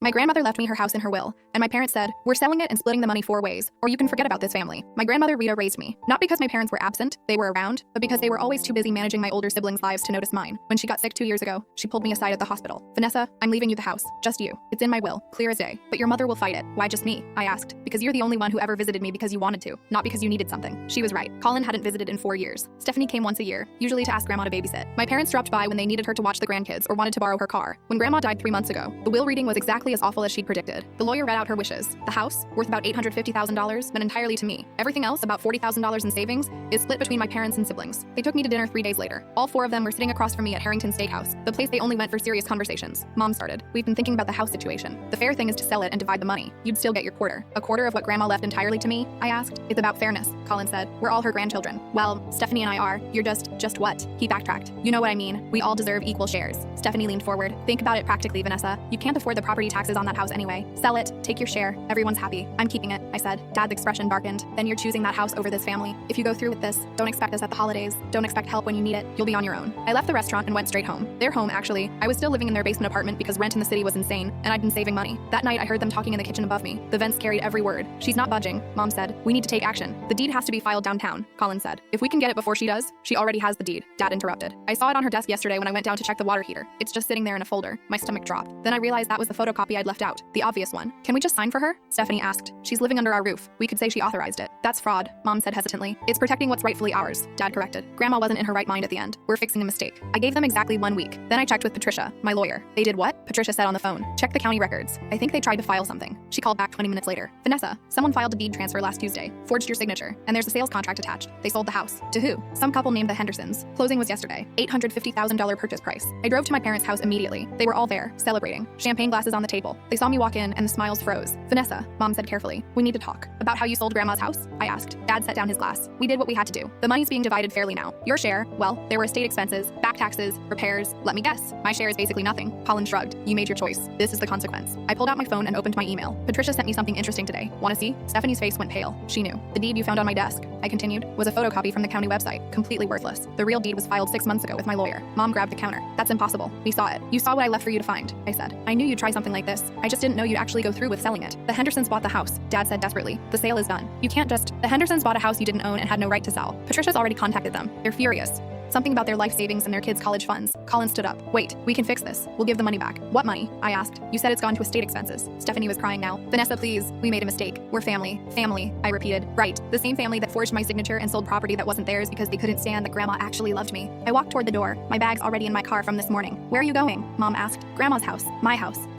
My grandmother left me her house in her will, and my parents said, "We're selling it and splitting the money 4 ways, or you can forget about this family." My grandmother Rita raised me, not because my parents were absent, they were around, but because they were always too busy managing my older siblings' lives to notice mine. When she got sick 2 years ago, she pulled me aside at the hospital. "Vanessa, I'm leaving you the house, just you. It's in my will, clear as day. But your mother will fight it." "Why just me?" I asked. "Because you're the only one who ever visited me because you wanted to, not because you needed something." She was right. Colin hadn't visited in 4 years. Stephanie came once a year, usually to ask Grandma to babysit. My parents dropped by when they needed her to watch the grandkids or wanted to borrow her car. When Grandma died 3 months ago, the will reading was exactly as awful as she'd predicted. The lawyer read out her wishes. The house, worth about $850,000, went entirely to me. Everything else, about $40,000 in savings, is split between my parents and siblings. They took me to dinner 3 days later. All 4 of them were sitting across from me at Harrington Steakhouse, the place they only went for serious conversations. Mom started. "We've been thinking about the house situation. The fair thing is to sell it and divide the money. You'd still get your quarter." "A quarter of what Grandma left entirely to me?" I asked. "It's about fairness," Colin said. "We're all her grandchildren." "Well, Stephanie and I are. You're just what?" He backtracked. "You know what I mean. We all deserve equal shares." Stephanie leaned forward. "Think about it practically, Vanessa. You can't afford the property taxes on that house anyway. Sell it, take your share. Everyone's happy." "I'm keeping it," I said. Dad's expression darkened. "Then you're choosing that house over this family. If you go through with this, don't expect us at the holidays. Don't expect help when you need it. You'll be on your own." I left the restaurant and went straight home. Their home, actually. I was still living in their basement apartment because rent in the city was insane, and I'd been saving money. That night, I heard them talking in the kitchen above me. The vents carried every word. "She's not budging," Mom said. "We need to take action. The deed has to be filed downtown," Colin said. "If we can get it before she does, she already has the deed," Dad interrupted. "I saw it on her desk yesterday when I went down to check the water heater. It's just sitting there in a folder." My stomach dropped. Then I realized that was the photocopy I'd left out, the obvious one. "Can we just sign for her?" Stephanie asked. "She's living under our roof. We could say she authorized it." "That's fraud," Mom said hesitantly. "It's protecting what's rightfully ours," Dad corrected. "Grandma wasn't in her right mind at the end. We're fixing a mistake." I gave them exactly 1 week. Then I checked with Patricia, my lawyer. "They did what?" Patricia said on the phone. "Check the county records. I think they tried to file something." She called back 20 minutes later. "Vanessa, someone filed a deed transfer last Tuesday, forged your signature, and there's a sales contract attached. They sold the house." "To who?" "Some couple named the Hendersons. Closing was yesterday. $850,000 purchase price." I drove to my parents' house immediately. They were all there, celebrating. Champagne glasses on the table. They saw me walk in and the smiles froze. "Vanessa," Mom said carefully, "we need to talk." "About how you sold Grandma's house?" I asked. Dad set down his glass. "We did what we had to do. The money's being divided fairly now. Your share, well, there were estate expenses, back taxes, repairs. Let me guess. My share is basically nothing." Colin shrugged. "You made your choice. This is the consequence." I pulled out my phone and opened my email. "Patricia sent me something interesting today. Want to see?" Stephanie's face went pale. She knew. "The deed you found on my desk," I continued, "was a photocopy from the county website. Completely worthless. The real deed was filed 6 months ago with my lawyer." Mom grabbed the counter. "That's impossible. We saw it. You saw what I left for you to find," I said. "I knew you'd try something like this. I just didn't know you'd actually go through with selling it." "The Hendersons bought the house," Dad said desperately. "The sale is done. You can't just—" "The Hendersons bought a house you didn't own and had no right to sell. Patricia's already contacted them. They're furious. Something about their life savings and their kids' college funds." Colin stood up. "Wait, we can fix this. We'll give the money back." "What money?" I asked. "You said it's gone to estate expenses." Stephanie was crying now. "Vanessa, please. We made a mistake. We're family." "Family," I repeated. "Right. The same family that forged my signature and sold property that wasn't theirs because they couldn't stand that Grandma actually loved me." I walked toward the door. My bag's already in my car from this morning. "Where are you going?" Mom asked. "Grandma's house. My house."